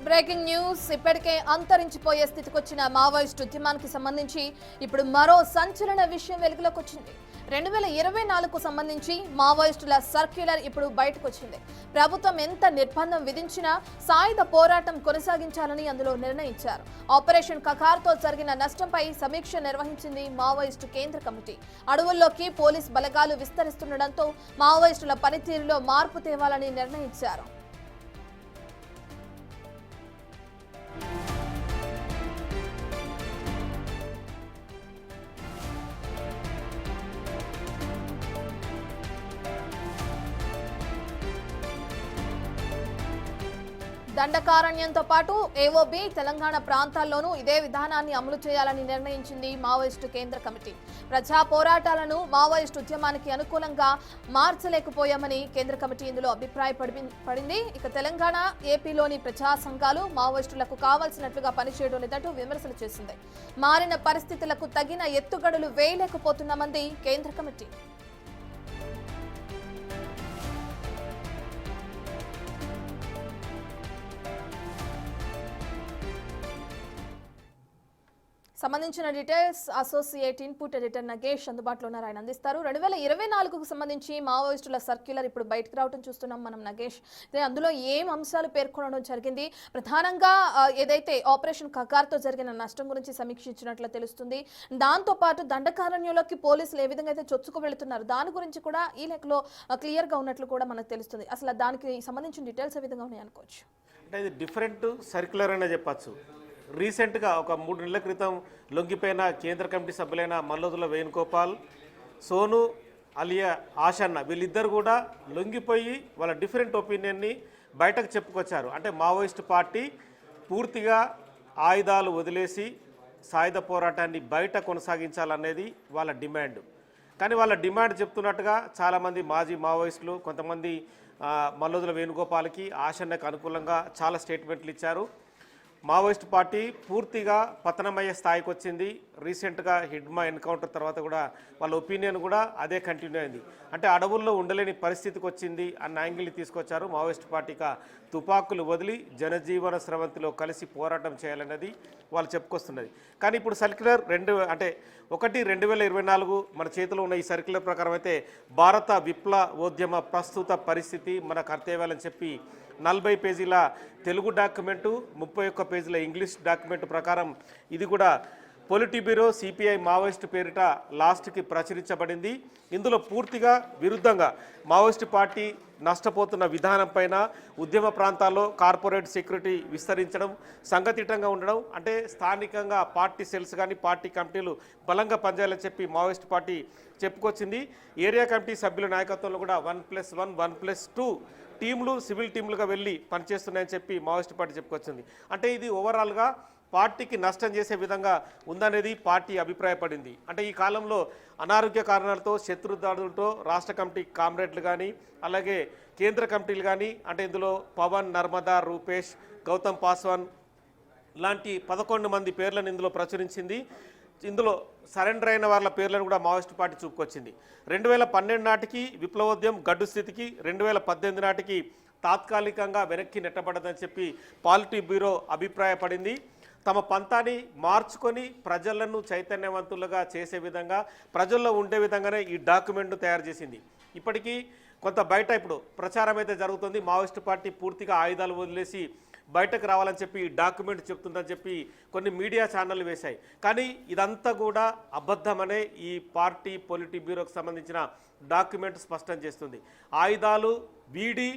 Breaking news. ఇప్పటికే అంతరించిపోయే స్థితికి వచ్చిన మావోయిస్టు ఉద్యమానికి సంబంధించి ఇప్పుడు మరో సంచలన విషయం వెలుగులోకి వచ్చింది. 2024కు సంబంధించి మావోయిస్టుల సర్క్యులర్ ఇప్పుడు బయటకు వచ్చింది. ప్రభుత్వం ఎంత నిర్బంధం విధించినా సాయుధ పోరాటం కొనసాగించాలని అందులో నిర్ణయించారు. ఆపరేషన్ కకార్తో జరిగిన నష్టంపై సమీక్ష నిర్వహించింది మావోయిస్టు కేంద్ర కమిటీ. అడవుల్లోకి పోలీస్ బలగాలు విస్తరిస్తుండటంతో మావోయిస్టుల పనితీరులో మార్పు తేవాలని నిర్ణయించారు. దండకారణ్యంతో పాటు ఏఓబి తెలంగాణ ప్రాంతాల్లోనూ ఇదే విధానాన్ని అమలు చేయాలని నిర్ణయించింది మావోయిస్టు కేంద్ర కమిటీ. ప్రజా పోరాటాలను మావోయిస్టు ఉద్యమానికి అనుకూలంగా మార్చలేకపోయామని కేంద్ర కమిటీ ఇందులో అభిప్రాయపడింది. ఇక తెలంగాణ, ఏపీలోని ప్రజా సంఘాలు మావోయిస్టులకు కావాల్సినట్లుగా పనిచేయడం లేదంటూ విమర్శలు చేసింది. మారిన పరిస్థితులకు తగిన ఎత్తుగడలు వేయలేకపోతున్నామంది కేంద్ర కమిటీ. సంబంధించిన details associate input editor Nagesh అందుబాటులో ఉన్నారు, ఆయన అందిస్తారు. 2024కు సంబంధించి మావోయిస్టుల సర్క్యులర్ ఇప్పుడు బయటకు రావడం చూస్తున్నాం మనం నగేష్. అందులో ఏం అంశాలు పేర్కొనడం జరిగింది? ప్రధానంగా ఏదైతే ఆపరేషన్ కగార్తో జరిగిన నష్టం గురించి సమీక్షించినట్లు తెలుస్తుంది. దాంతోపాటు దండకారణ్యంలోకి పోలీసులు ఏ విధంగా అయితే చొచ్చుకు వెళుతున్నారు దాని గురించి కూడా ఈ లెక్కలో క్లియర్గా ఉన్నట్లు కూడా మనకు తెలుస్తుంది. అసలు దానికి సంబంధించిన డీటెయిల్స్ ఏ విధంగా ఉన్నాయి అనుకోవచ్చు? అంటే ఇది డిఫరెంట్ సర్క్యులర్ అనే చెప్పచ్చు. రీసెంట్గా ఒక 3 నెలల క్రితం లొంగిపోయిన కేంద్ర కమిటీ సభ్యులైన మల్లోదుల వేణుగోపాల్, సోను అలియా ఆషన్న వీళ్ళిద్దరు కూడా లొంగిపోయి వాళ్ళ డిఫరెంట్ ఒపీనియన్ని బయటకు చెప్పుకొచ్చారు. అంటే మావోయిస్ట్ పార్టీ పూర్తిగా ఆయుధాలు వదిలేసి సాయుధ పోరాటాన్ని బయట కొనసాగించాలనేది వాళ్ళ డిమాండ్. కానీ వాళ్ళ డిమాండ్ చెప్తున్నట్టుగా చాలామంది మాజీ మావోయిస్టులు, కొంతమంది మల్లోదుల వేణుగోపాల్కి, ఆషన్నకు అనుకూలంగా చాలా స్టేట్మెంట్లు ఇచ్చారు. మావోయిస్ట్ పార్టీ పూర్తిగా పతనమయ్యే స్థాయికి వచ్చింది. రీసెంట్గా హిడ్మా ఎన్కౌంటర్ తర్వాత కూడా వాళ్ళ ఒపీనియన్ కూడా అదే కంటిన్యూ అయింది. అంటే అడవుల్లో ఉండలేని పరిస్థితికి వచ్చింది అన్న యాంగిల్ని తీసుకొచ్చారు. మావోయిస్ట్ పార్టీగా తుపాకులు వదిలి జనజీవన స్రవంతిలో కలిసి పోరాటం చేయాలన్నది వాళ్ళు చెప్పుకొస్తున్నది. కానీ ఇప్పుడు సర్క్యులర్ 1/2024 మన చేతిలో ఉన్న ఈ సర్క్యులర్ ప్రకారం అయితే భారత విప్లవోద్యమ ప్రస్తుత పరిస్థితి, మన కర్తవ్యాలని చెప్పి 40 పేజీల తెలుగు డాక్యుమెంటు, 31 పేజీల ఇంగ్లీష్ డాక్యుమెంట్ ప్రకారం ఇది కూడా పొలిటీ బ్యూరో సిపిఐ మావోయిస్టు పేరిట లాస్ట్కి ప్రచురించబడింది. ఇందులో పూర్తిగా విరుద్ధంగా మావోయిస్టు పార్టీ నష్టపోతున్న విధానం పైన, ఉద్యమ ప్రాంతాల్లో కార్పొరేట్ సెక్యూరిటీ విస్తరించడం, సంఘటితంగా ఉండడం, అంటే స్థానికంగా పార్టీ సెల్స్ కానీ పార్టీ కమిటీలు బలంగా పనిచేయాలని చెప్పి మావోయిస్ట్ పార్టీ చెప్పుకొచ్చింది. ఏరియా కమిటీ సభ్యుల నాయకత్వంలో కూడా 1+1, 1+2 టీంలు సివిల్ టీంలుగా వెళ్ళి పనిచేస్తున్నాయని చెప్పి మావోయిస్ట్ పార్టీ చెప్పుకొచ్చింది. అంటే ఇది ఓవరాల్గా పార్టీకి నష్టం చేసే విధంగా ఉందనేది పార్టీ అభిప్రాయపడింది. అంటే ఈ కాలంలో అనారోగ్య కారణాలతో, శత్రుదాడులతో రాష్ట్ర కమిటీ కామ్రేడ్లు కానీ, అలాగే కేంద్ర కమిటీలు కానీ, అంటే ఇందులో పవన్, నర్మదా, రూపేష్, గౌతమ్ పాస్వాన్ లాంటి 11 మంది పేర్లను ఇందులో ప్రచురించింది. ఇందులో సరెండర్ అయిన వాళ్ళ పేర్లను కూడా మావోయిస్ట్ పార్టీ చూపుకొచ్చింది. 2012 నాటికి విప్లవోద్యమం గడ్డు స్థితికి, 2018 నాటికి తాత్కాలికంగా వెనక్కి నెట్టబడదని చెప్పి పాలిటీ బ్యూరో అభిప్రాయపడింది. తమ పంతాన్ని మార్చుకొని ప్రజలను చైతన్యవంతులుగా చేసే విధంగా, ప్రజల్లో ఉండే విధంగానే ఈ డాక్యుమెంట్ను తయారు చేసింది. ఇప్పటికీ కొంత బయట ఇప్పుడు ప్రచారం అయితే జరుగుతుంది. మావోయిస్ట్ పార్టీ పూర్తిగా ఆయుధాలు వదిలేసి బయటకు రావాలని చెప్పి ఈ డాక్యుమెంట్ చెప్తుందని చెప్పి కొన్ని మీడియా ఛానళ్ళు వేశాయి. కానీ ఇదంతా కూడా అబద్ధమనే ఈ పార్టీ పొలిటీ బ్యూరోకి సంబంధించిన డాక్యుమెంట్ స్పష్టం చేస్తుంది. ఆయుధాలు వీడి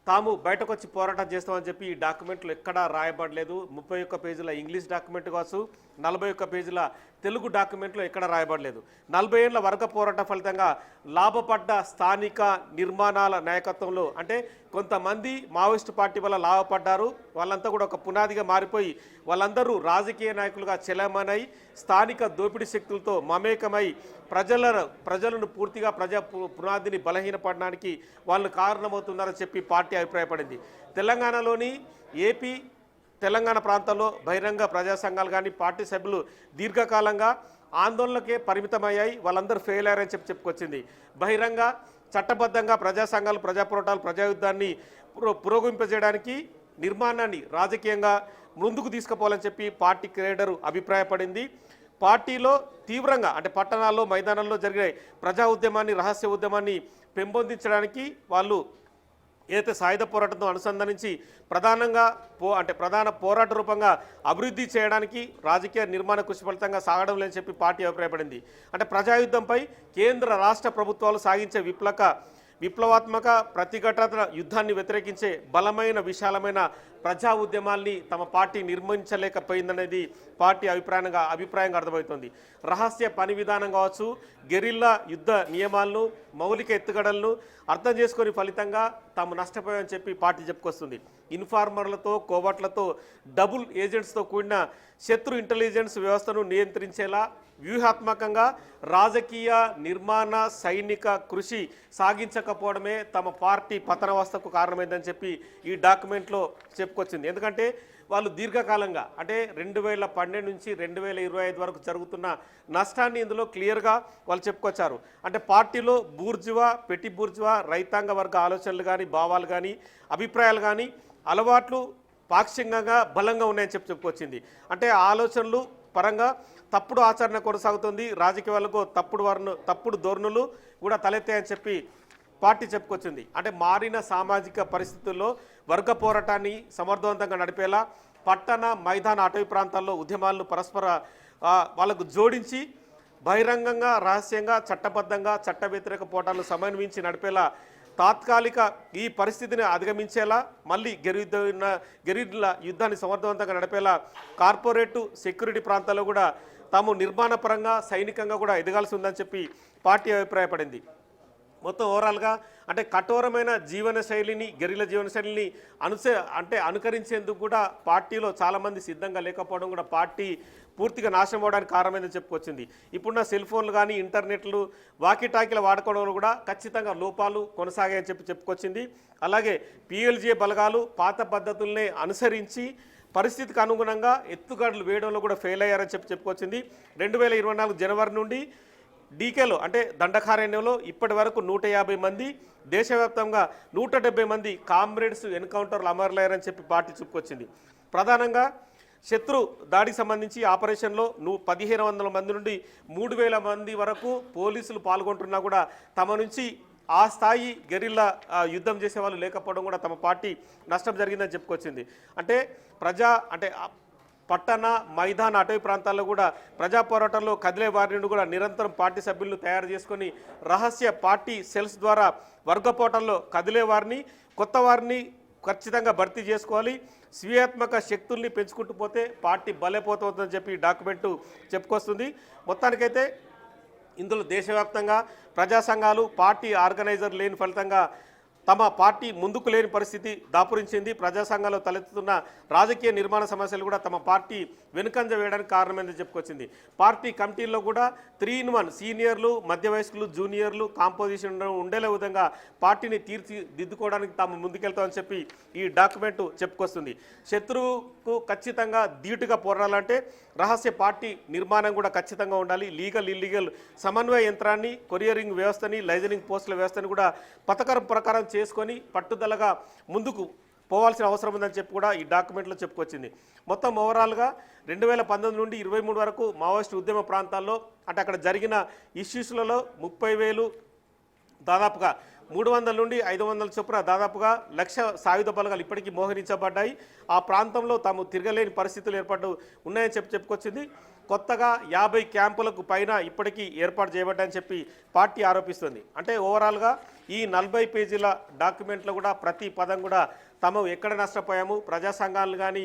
తాము బయటకు వచ్చి పోరాటం చేస్తామని చెప్పి ఈ డాక్యుమెంట్లు ఎక్కడా రాయబడలేదు. 31 పేజీల ఇంగ్లీష్ డాక్యుమెంట్ కావచ్చు, 41 పేజీల తెలుగు డాక్యుమెంట్లో ఎక్కడ రాయబడలేదు. 40 ఏళ్ల వర్గ పోరాట ఫలితంగా లాభపడ్డ స్థానిక నిర్మాణాల నాయకత్వంలో, అంటే కొంతమంది మావోయిస్టు పార్టీ వల్ల లాభపడ్డారు, వాళ్ళంతా కూడా ఒక పునాదిగా మారిపోయి వాళ్ళందరూ రాజకీయ నాయకులుగా చెలమనై స్థానిక దోపిడీ శక్తులతో మమేకమై ప్రజలను పూర్తిగా పునాదిని బలహీనపడడానికి వాళ్ళు కారణమవుతున్నారని చెప్పి పార్టీ అభిప్రాయపడింది. తెలంగాణలోని ఏపీ, తెలంగాణ ప్రాంతాల్లో బహిరంగ ప్రజా సంఘాలు కానీ పార్టీ సభ్యులు దీర్ఘకాలంగా ఆందోళనకే పరిమితమయ్యాయి, వాళ్ళందరూ ఫెయిల్ అయ్యారని చెప్పుకొచ్చింది. బహిరంగ చట్టబద్ధంగా ప్రజా సంఘాలు, ప్రజా పోరాటాలు, ప్రజాయుద్ధాన్ని పురోగమింపజేయడానికి నిర్మాణాన్ని రాజకీయంగా ముందుకు తీసుకుపోవాలని చెప్పి పార్టీ కేడరు అభిప్రాయపడింది. పార్టీలో తీవ్రంగా అంటే పట్టణాల్లో మైదానాల్లో జరిగే ప్రజా ఉద్యమాన్ని రహస్య ఉద్యమాన్ని పెంపొందించడానికి వాళ్ళు ఏదైతే సాయుధ పోరాటంతో అనుసంధానించి ప్రధానంగా ప్రధాన పోరాట రూపంగా అభివృద్ధి చేయడానికి రాజకీయ నిర్మాణ కృషి ఫలితంగా సాగడం లేదని చెప్పి పార్టీ అభిప్రాయపడింది. అంటే ప్రజాయుద్ధంపై కేంద్ర రాష్ట్ర ప్రభుత్వాలు సాగించే విప్లవాత్మక ప్రతిఘటన యుద్ధాన్ని వ్యతిరేకించే బలమైన విశాలమైన ప్రజా ఉద్యమాల్ని తమ పార్టీ నిర్మించలేకపోయిందనేది పార్టీ అభిప్రాయంగా అర్థమవుతుంది. రహస్య పని విధానం కావచ్చు, గెరిల్లా యుద్ధ నియమాలను, మౌలిక ఎత్తుగడలను అర్థం చేసుకుని ఫలితంగా తాము నష్టపోయామని చెప్పి పార్టీ చెప్పుకొస్తుంది. ఇన్ఫార్మర్లతో, కోవట్లతో, డబుల్ ఏజెంట్స్తో కూడిన శత్రు ఇంటెలిజెన్స్ వ్యవస్థను నియంత్రించేలా వ్యూహాత్మకంగా రాజకీయ నిర్మాణ సైనిక కృషి సాగించకపోవడమే తమ పార్టీ పతనావస్థకు కారణమైందని చెప్పి ఈ డాక్యుమెంట్లో చెప్పుకొచ్చింది. ఎందుకంటే వాళ్ళు దీర్ఘకాలంగా అంటే 2012 నుంచి 2025 వరకు జరుగుతున్న నష్టాన్ని ఇందులో క్లియర్గా వాళ్ళు చెప్పుకొచ్చారు. అంటే పార్టీలో బూర్జువా, పెట్టి బూర్జువా, రైతాంగ వర్గ ఆలోచనలు కానీ, భావాలు కానీ, అభిప్రాయాలు కానీ, అలవాట్లు పాక్షికంగా బలంగా ఉన్నాయని చెప్పుకొచ్చింది. అంటే ఆలోచనలు పరంగా తప్పుడు ఆచరణ కొనసాగుతుంది, రాజకీయాలకు తప్పుడు ధోరణులు కూడా తలెత్తాయని చెప్పి పార్టీ చెప్పుకొచ్చింది. అంటే మారిన సామాజిక పరిస్థితుల్లో వర్గ పోరాటాన్ని సమర్థవంతంగా నడిపేలా పట్టణ మైదాన అటవీ ప్రాంతాల్లో ఉద్యమాలను పరస్పర వాళ్ళకు జోడించి బహిరంగంగా రహస్యంగా చట్టబద్ధంగా చట్ట వ్యతిరేక పోరాటాలను సమన్వయించి నడిపేలా తాత్కాలిక ఈ పరిస్థితిని అధిగమించేలా మళ్ళీ గెరిల్లా యుద్ధాన్ని సమర్థవంతంగా నడిపేలా కార్పొరేటు సెక్యూరిటీ ప్రాంతాల్లో కూడా తాము నిర్మాణ పరంగా సైనికంగా కూడా ఎదగాల్సి ఉందని చెప్పి పార్టీ అభిప్రాయపడింది. మొత్తం ఓవరాల్గా అంటే కఠోరమైన జీవనశైలిని, గెరిల్లా జీవనశైలిని అనుకరించేందుకు కూడా పార్టీలో చాలామంది సిద్ధంగా లేకపోవడం కూడా పార్టీ పూర్తిగా నాశనం అవడానికి కారణమైందని చెప్పుకొచ్చింది. ఇప్పుడున్న సెల్ ఫోన్లు కానీ, ఇంటర్నెట్లు, వాకీటాకీల వాడుకోవడంలో కూడా ఖచ్చితంగా లోపాలు కొనసాగాయని చెప్పుకొచ్చింది. అలాగే పిఎల్జే బలగాలు పాత పద్ధతుల్నే అనుసరించి పరిస్థితికి అనుగుణంగా ఎత్తుగడలు వేయడంలో కూడా ఫెయిల్ అయ్యారని చెప్పుకొచ్చింది. 2024 జనవరి నుండి డీకేలో అంటే దండకారణ్యంలో ఇప్పటి వరకు 150 మంది, దేశవ్యాప్తంగా 170 మంది కామ్రేడ్స్ ఎన్కౌంటర్లు అమరులయ్యారని చెప్పి పార్టీ చెప్పుకొచ్చింది. ప్రధానంగా శత్రు దాడికి సంబంధించి ఆపరేషన్లో 1500 మంది నుండి 3000 మంది వరకు పోలీసులు పాల్గొంటున్నా కూడా తమ నుంచి ఆ స్థాయి గెరిల్లా యుద్ధం చేసే వాళ్ళు లేకపోవడం కూడా తమ పార్టీ నష్టం జరిగిందని చెప్పుకొచ్చింది. అంటే పట్టణ మైదాన అటవీ ప్రాంతాల్లో కూడా ప్రజా పోరాటంలో కదిలే వారి నుండి కూడా నిరంతరం పార్టీ సభ్యులను తయారు చేసుకొని రహస్య పార్టీ సెల్స్ ద్వారా వర్గ పోరాటంలో కదిలే వారిని, కొత్త వారిని ఖచ్చితంగా భర్తీ చేసుకోవాలి. స్వీయాత్మక శక్తుల్ని పెంచుకుంటూ పోతే పార్టీ బలైపోతుందని చెప్పి డాక్యుమెంటు చెప్పుకొస్తుంది. మొత్తానికైతే ఇందులో దేశవ్యాప్తంగా ప్రజా సంఘాలు, పార్టీ ఆర్గనైజర్ లేని ఫలితంగా తమ పార్టీ ముందుకు లేని పరిస్థితి దాపురించింది. ప్రజా సంఘాల్లో తలెత్తుతున్న రాజకీయ నిర్మాణ సమస్యలు కూడా తమ పార్టీ వెనుకంజ వేయడానికి కారణమైందని చెప్పుకొచ్చింది. పార్టీ కమిటీల్లో కూడా 3-in-1 సీనియర్లు, మధ్య వయస్కులు, జూనియర్లు కాంపోజిషన్ ఉండేలే విధంగా పార్టీని తీర్చిదిద్దుకోవడానికి తాము ముందుకెళ్తామని చెప్పి ఈ డాక్యుమెంటు చెప్పుకొస్తుంది. శత్రువుకు ఖచ్చితంగా ధీటుగా పోరాడాలంటే రహస్య పార్టీ నిర్మాణం కూడా ఖచ్చితంగా ఉండాలి. లీగల్, ఇల్లీగల్ సమన్వయ యంత్రాన్ని, కొరియరింగ్ వ్యవస్థని, లైజనింగ్ పోస్టుల వ్యవస్థని కూడా పథకం ప్రకారం చేసుకొని పట్టుదలగా ముందుకు పోవాల్సిన అవసరం ఉందని చెప్పి కూడా ఈ డాక్యుమెంట్లో చెప్పుకొచ్చింది. మొత్తం ఓవరాల్గా 2019 నుండి 23 వరకు మావోయిస్టు ఉద్యమ ప్రాంతాల్లో అంటే అక్కడ జరిగిన ఇష్యూస్లలో 30,000 దాదాపుగా 300 నుండి 500 చొప్పున దాదాపుగా 1,00,000 సాయుధ బలగాలు ఇప్పటికీ మోహరించబడ్డాయి. ఆ ప్రాంతంలో తాము తిరగలేని పరిస్థితులు ఉన్నాయని చెప్పుకొచ్చింది. కొత్తగా 50 క్యాంపులకు పైన ఇప్పటికీ ఏర్పాటు చేయబడ్డాయని చెప్పి పార్టీ ఆరోపిస్తుంది. అంటే ఓవరాల్గా ఈ 40 పేజీల డాక్యుమెంట్లో కూడా ప్రతి పదం కూడా తాము ఎక్కడ నష్టపోయాము, ప్రజా సంఘాలు కానీ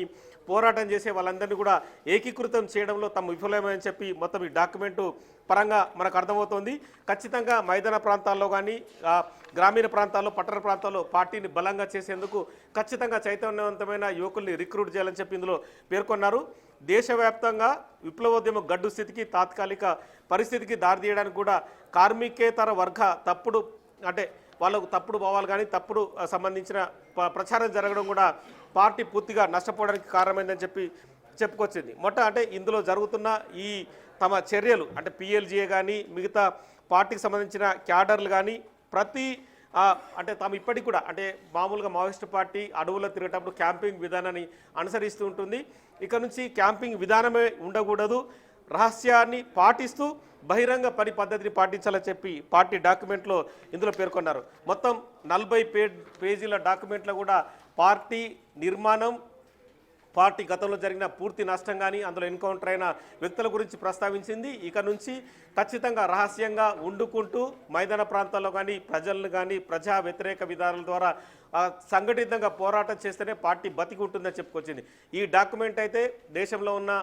పోరాటం చేసే వాళ్ళందరినీ కూడా ఏకీకృతం చేయడంలో తాము విఫలమని చెప్పి మొత్తం ఈ డాక్యుమెంటు పరంగా మనకు అర్థమవుతోంది. ఖచ్చితంగా మైదాన ప్రాంతాల్లో కానీ, గ్రామీణ ప్రాంతాల్లో, పట్టణ ప్రాంతాల్లో పార్టీని బలంగా చేసేందుకు ఖచ్చితంగా చైతన్యవంతమైన యువకుల్ని రిక్రూట్ చేయాలని చెప్పి ఇందులో పేర్కొన్నారు. దేశవ్యాప్తంగా విప్లవోద్యమ గడ్డు స్థితికి, తాత్కాలిక పరిస్థితికి దారితీయడానికి కూడా కార్మికేతర వర్గ తప్పుడు అంటే వాళ్ళకు తప్పుడు భావాలు కానీ తప్పుడు సంబంధించిన ప్రచారం జరగడం కూడా పార్టీ పూర్తిగా నష్టపోవడానికి కారణమైందని చెప్పి చెప్పుకొచ్చింది. అంటే ఇందులో జరుగుతున్న ఈ తమ చర్యలు అంటే పిఎల్జీఏ కానీ మిగతా పార్టీకి సంబంధించిన క్యాడర్లు కానీ ప్రతి అంటే తాము ఇప్పటికి కూడా అంటే మామూలుగా మావోయిస్టు పార్టీ అడవుల్లో తిరిగేటప్పుడు క్యాంపింగ్ విధానాన్ని అనుసరిస్తూ ఉంటుంది. ఇక నుంచి క్యాంపింగ్ విధానమే ఉండకూడదు, రహస్యాన్ని పాటిస్తూ బహిరంగ పని పద్ధతిని పాటించాలని చెప్పి పార్టీ డాక్యుమెంట్లో ఇందులో పేర్కొన్నారు. మొత్తం 40 పేజీల డాక్యుమెంట్లో కూడా పార్టీ నిర్మాణం, పార్టీ గతంలో జరిగిన పూర్తి నష్టం కానీ అందులో ఎన్కౌంటర్ అయిన వ్యక్తుల గురించి ప్రస్తావించింది. ఇక నుంచి ఖచ్చితంగా రహస్యంగా వండుకుంటూ మైదాన ప్రాంతాల్లో కానీ ప్రజలను కానీ ప్రజా వ్యతిరేక విధానాల ద్వారా సంఘటితంగా పోరాటం చేస్తేనే పార్టీ బతికి ఉంటుందని చెప్పుకొచ్చింది. ఈ డాక్యుమెంట్ అయితే దేశంలో ఉన్న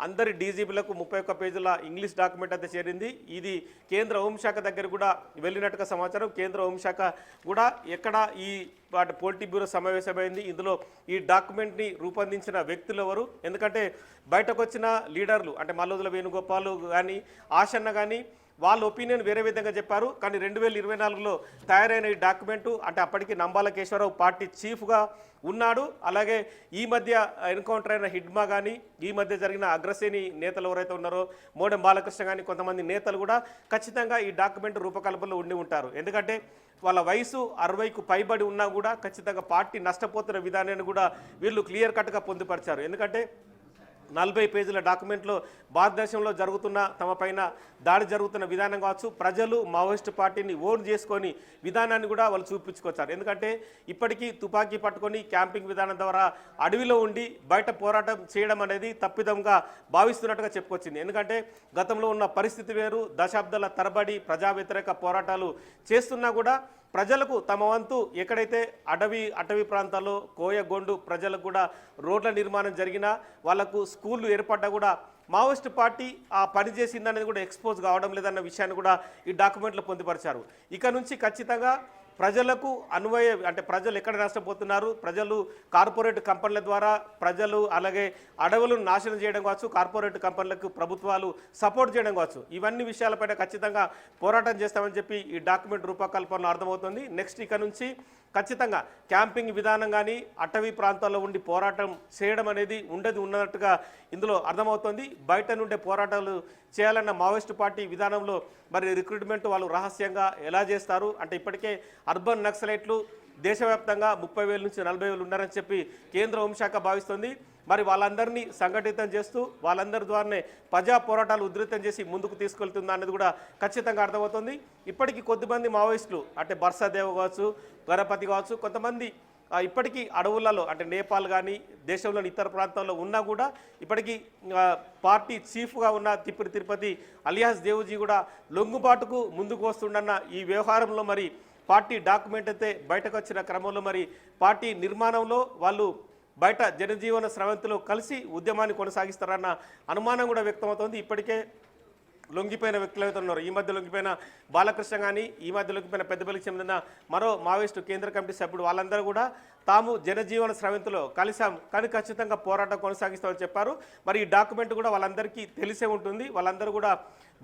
అందరి డీజీపీలకు 31 పేజీల ఇంగ్లీష్ డాక్యుమెంట్ అయితే చేరింది. ఇది కేంద్ర హోంశాఖ దగ్గర కూడా వెళ్ళినట్టుగా సమాచారం. కేంద్ర హోంశాఖ కూడా ఎక్కడ ఈ పోలిటీ బ్యూరో సమావేశమైంది, ఇందులో ఈ డాక్యుమెంట్ని రూపొందించిన వ్యక్తులు ఎవరు, ఎందుకంటే బయటకు వచ్చిన లీడర్లు అంటే మల్లోదుల వేణుగోపాల్ కానీ ఆశన్న కానీ వాళ్ళ ఒపీనియన్ వేరే విధంగా చెప్పారు. కానీ 2024లో తయారైన ఈ డాక్యుమెంటు అంటే అప్పటికి నంబాల కేశవరావు పార్టీ చీఫ్గా ఉన్నాడు. అలాగే ఈ మధ్య ఎన్కౌంటర్ అయిన హిడ్మా కానీ ఈ మధ్య జరిగిన అగ్రశ్రేణి నేతలు ఎవరైతే ఉన్నారో మోడెం బాలకృష్ణ కానీ కొంతమంది నేతలు కూడా ఖచ్చితంగా ఈ డాక్యుమెంట్ రూపకల్పనలో ఉండి ఉంటారు. ఎందుకంటే వాళ్ళ వయసు 60కు పైబడి ఉన్నా కూడా ఖచ్చితంగా పార్టీ నష్టపోతున్న విధానాన్ని కూడా వీళ్ళు క్లియర్ కట్గా పొందుపరిచారు. ఎందుకంటే 40 పేజీల డాక్యుమెంట్లో భారతదేశంలో జరుగుతున్న తమ పైన దాడి జరుగుతున్న విధానం కావచ్చు, ప్రజలు మావోయిస్టు పార్టీని ఓన్ చేసుకొని విధానాన్ని కూడా వాళ్ళు చూపించుకొచ్చారు. ఎందుకంటే ఇప్పటికీ తుపాకీ పట్టుకొని క్యాంపింగ్ విధానం ద్వారా అడవిలో ఉండి బయట పోరాటం చేయడం అనేది తప్పిదంగా భావిస్తున్నట్టుగా చెప్పుకొచ్చింది. ఎందుకంటే గతంలో ఉన్న పరిస్థితి వేరు, దశాబ్దాల తరబడి ప్రజా వ్యతిరేక పోరాటాలు చేస్తున్నా కూడా ప్రజలకు తమ వంతు ఎక్కడైతే అటవీ ప్రాంతాల్లో కోయగొండు ప్రజలకు కూడా రోడ్ల నిర్మాణం జరిగినా వాళ్లకు స్కూళ్ళు ఏర్పడ్డా కూడా మావోయిస్టు పార్టీ ఆ పని చేసిందనేది కూడా ఎక్స్పోజ్ కావడం లేదన్న విషయాన్ని కూడా ఈ డాక్యుమెంట్లో పొందుపరిచారు. ఇక నుంచి ఖచ్చితంగా ప్రజలకు అంటే ప్రజలు ఎక్కడ నష్టపోతున్నారు, ప్రజలు కార్పొరేట్ కంపెనీల ద్వారా ప్రజలు అలాగే అడవులను నాశనం చేయడం కావచ్చు, కార్పొరేట్ కంపెనీలకు ప్రభుత్వాలు సపోర్ట్ చేయడం కావచ్చు, ఇవన్నీ విషయాలపైన ఖచ్చితంగా పోరాటం చేస్తామని చెప్పి ఈ డాక్యుమెంట్ రూపకల్పనలో అర్థమవుతుంది. నెక్స్ట్ ఇక నుంచి ఖచ్చితంగా క్యాంపింగ్ విధానం కానీ అటవీ ప్రాంతాల్లో ఉండి పోరాటం చేయడం అనేది ఉన్నట్టుగా ఇందులో అర్థమవుతుంది. బయట నుండే పోరాటాలు చేయాలన్న మావోయిస్టు పార్టీ విధానంలో మరి రిక్రూట్మెంట్ వాళ్ళు రహస్యంగా ఎలా చేస్తారు అంటే ఇప్పటికే అర్బన్ నక్సలైట్లు దేశవ్యాప్తంగా 30,000 నుంచి 40,000 ఉన్నారని చెప్పి కేంద్ర హోంశాఖ భావిస్తుంది. మరి వాళ్ళందరినీ సంఘటితం చేస్తూ వాళ్ళందరి ద్వారానే ప్రజా పోరాటాలు ఉధృతం చేసి ముందుకు తీసుకెళ్తుందా అనేది కూడా ఖచ్చితంగా అర్థమవుతుంది. ఇప్పటికీ కొద్దిమంది మావోయిస్టులు అంటే బర్సాదేవ్ కావచ్చు, గణపతి కావచ్చు, కొంతమంది ఇప్పటికీ అడవులలో అంటే నేపాల్ కానీ దేశంలోని ఇతర ప్రాంతాల్లో ఉన్నా కూడా ఇప్పటికీ పార్టీ చీఫ్గా ఉన్న తిప్పటి తిరుపతి అలియాస్ దేవుజీ కూడా లొంగుబాటుకు ముందుకు వస్తుండన్న ఈ వ్యవహారంలో మరి పార్టీ డాక్యుమెంట్ అయితే బయటకు వచ్చిన క్రమంలో మరి పార్టీ నిర్మాణంలో వాళ్ళు బయట జనజీవన స్రవంతిలో కలిసి ఉద్యమాన్ని కొనసాగిస్తారన్న అనుమానం కూడా వ్యక్తమవుతోంది. ఇప్పటికే లొంగిపోయిన వ్యక్తులు అయితే ఉన్నారు. ఈ మధ్య లొంగిపోయిన బాలకృష్ణ కానీ ఈ మధ్య లొంగిపోయిన పెద్దపల్లికి చెందిన మరో మావోయిస్టు కేంద్ర కమిటీ సభ్యుడు వాళ్ళందరూ కూడా తాము జనజీవన స్రవంతిలో కలిసాం కానీ ఖచ్చితంగా పోరాటం కొనసాగిస్తామని చెప్పారు. మరి ఈ డాక్యుమెంట్ కూడా వాళ్ళందరికీ తెలిసే ఉంటుంది. వాళ్ళందరూ కూడా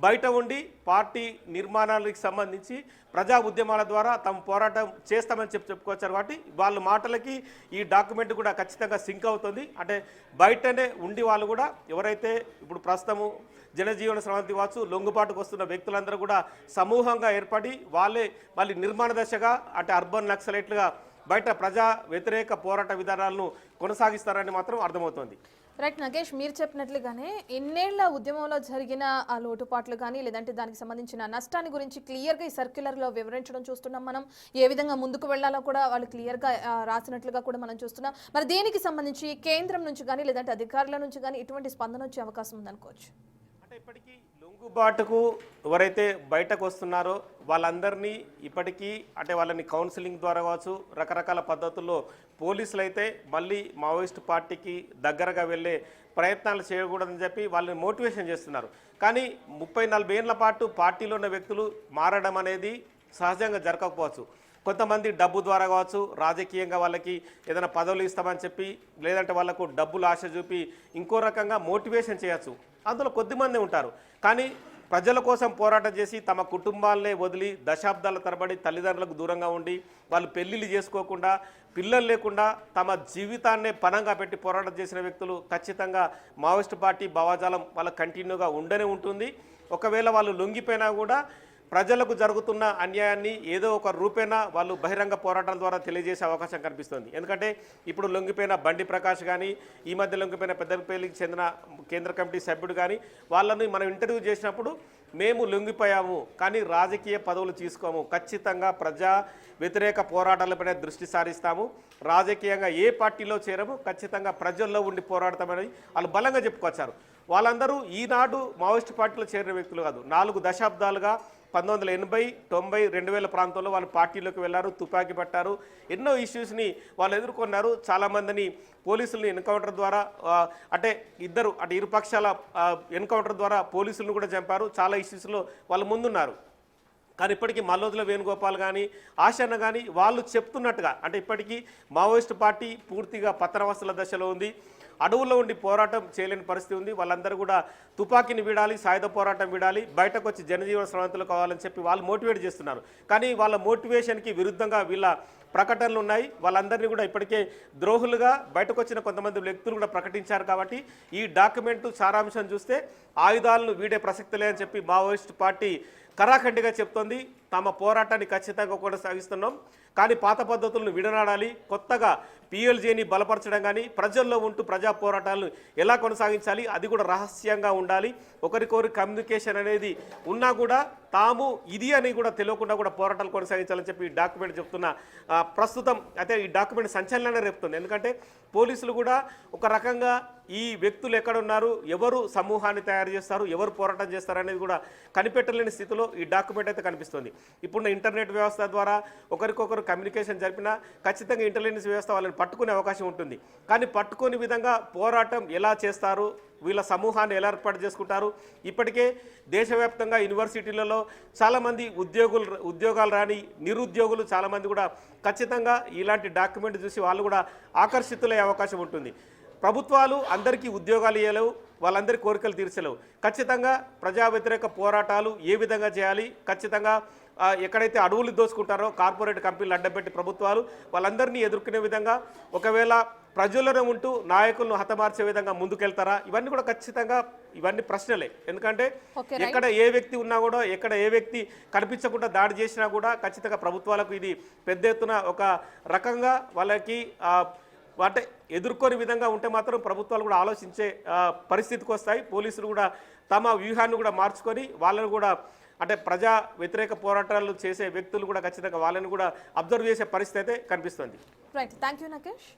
బయట ఉండి పార్టీ నిర్మాణాలకు సంబంధించి ప్రజా ఉద్యమాల ద్వారా తమ పోరాటం చేస్తామని చెప్పుకొచ్చారు. కాబట్టి వాళ్ళ మాటలకి ఈ డాక్యుమెంట్ కూడా ఖచ్చితంగా సింక్ అవుతుంది. అంటే బయటనే ఉండి వాళ్ళు కూడా ఎవరైతే ఇప్పుడు ప్రస్తుతము జనజీవన స్రవంతి కావచ్చు లొంగుబాటుకు వస్తున్న వ్యక్తులందరూ కూడా సమూహంగా ఏర్పడి వాళ్ళే మళ్ళీ నిర్మాణ దశగా అంటే అర్బన్ నక్సలైట్లుగా బయట ప్రజా వ్యతిరేక పోరాట విధానాలను కొనసాగిస్తారని మాత్రం అర్థమవుతోంది. రైట్ నగేష్, మీరు చెప్పినట్లుగానే ఎన్నేళ్ల ఉద్యమంలో జరిగిన ఆ లోటుపాట్లు కానీ లేదంటే దానికి సంబంధించిన నష్టాన్ని గురించి క్లియర్గా ఈ సర్క్యులర్లో వివరించడం చూస్తున్నాం. మనం ఏ విధంగా ముందుకు వెళ్లాలో కూడా వాళ్ళు క్లియర్గా రాసినట్లుగా కూడా మనం చూస్తున్నాం. మరి దీనికి సంబంధించి కేంద్రం నుంచి కానీ లేదంటే అధికారుల నుంచి కానీ ఇటువంటి స్పందన వచ్చే అవకాశం ఉందనుకోవచ్చు. అంటే ఇప్పటికీ లొంగుబాటుకు ఎవరైతే బయటకు వస్తున్నారో వాళ్ళందరినీ ఇప్పటికీ అంటే వాళ్ళని కౌన్సిలింగ్ ద్వారా కావచ్చు రకరకాల పద్ధతుల్లో పోలీసులు అయితే మళ్ళీ మావోయిస్టు పార్టీకి దగ్గరగా వెళ్ళే ప్రయత్నాలు చేయకూడదని చెప్పి వాళ్ళని మోటివేషన్ చేస్తున్నారు. కానీ 30-40 ఏళ్ల పాటు పార్టీలో ఉన్న వ్యక్తులు మారడం అనేది సహజంగా జరగకపోవచ్చు. కొంతమంది డబ్బు ద్వారా కావచ్చు, రాజకీయంగా వాళ్ళకి ఏదైనా పదవులు ఇస్తామని చెప్పి లేదంటే వాళ్ళకు డబ్బులు ఆశ చూపి ఇంకో రకంగా మోటివేషన్ చేయొచ్చు. అందులో కొద్దిమంది ఉంటారు. కానీ ప్రజల కోసం పోరాటం చేసి తమ కుటుంబాలనే వదిలి దశాబ్దాల తరబడి తల్లిదండ్రులకు దూరంగా ఉండి వాళ్ళు పెళ్ళిళ్ళు చేసుకోకుండా పిల్లలు లేకుండా తమ జీవితాన్నే పణంగా పెట్టి పోరాటం చేసిన వ్యక్తులు ఖచ్చితంగా మావోయిస్టు పార్టీ భావజాలం వాళ్ళ కంటిన్యూగా ఉండనే ఉంటుంది. ఒకవేళ వాళ్ళు లొంగిపోయినా కూడా ప్రజలకు జరుగుతున్న అన్యాయాన్ని ఏదో ఒక రూపేణా వాళ్ళు బహిరంగ పోరాటాల ద్వారా తెలియజేసే అవకాశం కనిపిస్తుంది. ఎందుకంటే ఇప్పుడు లొంగిపోయిన బండి ప్రకాష్ కానీ, ఈ మధ్య లొంగిపోయిన పెద్దపల్లికి చెందిన కేంద్ర కమిటీ సభ్యుడు కానీ, వాళ్ళని మనం ఇంటర్వ్యూ చేసినప్పుడు మేము లొంగిపోయాము కానీ రాజకీయ పదవులు తీసుకోము, ఖచ్చితంగా ప్రజా వ్యతిరేక పోరాటాలపైన దృష్టి సారిస్తాము, రాజకీయంగా ఏ పార్టీలో చేరము, ఖచ్చితంగా ప్రజల్లో ఉండి పోరాడతామని వాళ్ళు బలంగా చెప్పుకొచ్చారు. వాళ్ళందరూ ఈనాడు మావోయిస్ట్ పార్టీలో చేరిన వ్యక్తులు కాదు. 4 దశాబ్దాలుగా 1980, 90, 2000 ప్రాంతంలో వాళ్ళు పార్టీలోకి వెళ్ళారు, తుపాకీ పట్టారు, ఎన్నో ఇష్యూస్ని వాళ్ళు ఎదుర్కొన్నారు. చాలామందిని పోలీసుల్ని ఎన్కౌంటర్ ద్వారా అంటే ఇరు పక్షాల ఎన్కౌంటర్ ద్వారా పోలీసులను కూడా చంపారు. చాలా ఇష్యూస్లో వాళ్ళు ముందున్నారు. కానీ ఇప్పటికీ మల్లోజుల వేణుగోపాల్ కానీ, ఆశన్న కానీ వాళ్ళు చెప్తున్నట్టుగా అంటే ఇప్పటికీ మావోయిస్ట్ పార్టీ పూర్తిగా పతనవస్థల దశలో ఉంది, అడవుల్లో ఉండి పోరాటం చేయలేని పరిస్థితి ఉంది. వాళ్ళందరూ కూడా తుపాకీని వీడాలి, సాయుధ పోరాటం వీడాలి, బయటకు వచ్చి జనజీవన స్రవంతులు కావాలని చెప్పి వాళ్ళు మోటివేట్ చేస్తున్నారు. కానీ వాళ్ళ మోటివేషన్కి విరుద్ధంగా వీళ్ళ ప్రకటనలు ఉన్నాయి. వాళ్ళందరినీ కూడా ఇప్పటికే ద్రోహులుగా బయటకు వచ్చిన కొంతమంది వ్యక్తులు కూడా ప్రకటించారు. కాబట్టి ఈ డాక్యుమెంటు సారాంశం చూస్తే ఆయుధాలను వీడే ప్రసక్తి లేదని చెప్పి మావోయిస్ట్ పార్టీ కరాఖండిగా చెప్తోంది. తమ పోరాటాన్ని ఖచ్చితంగా కొనసాగిస్తున్నాం, కానీ పాత పద్ధతులను విడనాడాలి, కొత్తగా పిఎల్జేని బలపరచడం కానీ ప్రజల్లో ఉంటూ ప్రజా పోరాటాలను ఎలా కొనసాగించాలి, అది కూడా రహస్యంగా ఉండాలి, ఒకరికొకరి కమ్యూనికేషన్ అనేది ఉన్నా కూడా తాము ఇది అని కూడా తెలియకుండా కూడా పోరాటాలు కొనసాగించాలని చెప్పి ఈ డాక్యుమెంట్ చెప్తున్న ప్రస్తుతం అయితే ఈ డాక్యుమెంట్ సంచలనాన్ని రేపుతుంది. ఎందుకంటే పోలీసులు కూడా ఒక రకంగా ఈ వ్యక్తులు ఎక్కడున్నారు, ఎవరు సమూహాన్ని తయారు చేస్తారు, ఎవరు పోరాటం చేస్తారు అనేది కూడా కనిపెట్టలేని స్థితిలో ఈ డాక్యుమెంట్ అయితే కనిపిస్తుంది. ఇప్పుడు ఇంటర్నెట్ వ్యవస్థ ద్వారా ఒకరికొకరు కమ్యూనికేషన్ జరిపినా ఖచ్చితంగా ఇంటెలిజెన్స్ వ్యవస్థ వాళ్ళని పట్టుకునే అవకాశం ఉంటుంది. కానీ పట్టుకునే విధంగా పోరాటం ఎలా చేస్తారు, వీళ్ళ సమూహాన్ని ఎలా ఏర్పాటు చేసుకుంటారు. ఇప్పటికే దేశవ్యాప్తంగా యూనివర్సిటీలలో చాలామంది ఉద్యోగాలు రాని నిరుద్యోగులు చాలామంది కూడా ఖచ్చితంగా ఇలాంటి డాక్యుమెంట్ చూసి వాళ్ళు కూడా ఆకర్షితులయ్యే అవకాశం ఉంటుంది. ప్రభుత్వాలు అందరికీ ఉద్యోగాలు ఇవ్వలేవు, వాళ్ళందరి కోరికలు తీర్చలేవు. ఖచ్చితంగా ప్రజా వ్యతిరేక పోరాటాలు ఏ విధంగా చేయాలి, ఖచ్చితంగా ఎక్కడైతే అడవులు దోచుకుంటారో కార్పొరేట్ కంపెనీలు అడ్డపెట్టి ప్రభుత్వాలు వాళ్ళందరినీ ఎదుర్కొనే విధంగా ఒకవేళ ప్రజలను ఉంటూ నాయకులను హతమార్చే విధంగా ముందుకెళ్తారా, ఇవన్నీ కూడా ఖచ్చితంగా ఇవన్నీ ప్రశ్నలే. ఎందుకంటే ఎక్కడ ఏ వ్యక్తి ఉన్నా కూడా, ఎక్కడ ఏ వ్యక్తి కనిపించకుండా దాడి చేసినా కూడా ఖచ్చితంగా ప్రభుత్వాలకు ఇది పెద్ద ఎత్తున ఒక రకంగా వాళ్ళకి అంటే ఎదుర్కొనే విధంగా ఉంటే మాత్రం ప్రభుత్వాలు కూడా ఆలోచించే పరిస్థితికి వస్తాయి. పోలీసులు కూడా తమ వ్యూహాన్ని కూడా మార్చుకొని వాళ్ళని కూడా అంటే ప్రజా వ్యతిరేక పోరాటాలు చేసే వ్యక్తులు కూడా ఖచ్చితంగా వాళ్ళని కూడా అబ్జర్వ్ చేసే పరిస్థితి అయితే కనిపిస్తుంది. Right, thank you నకేష్.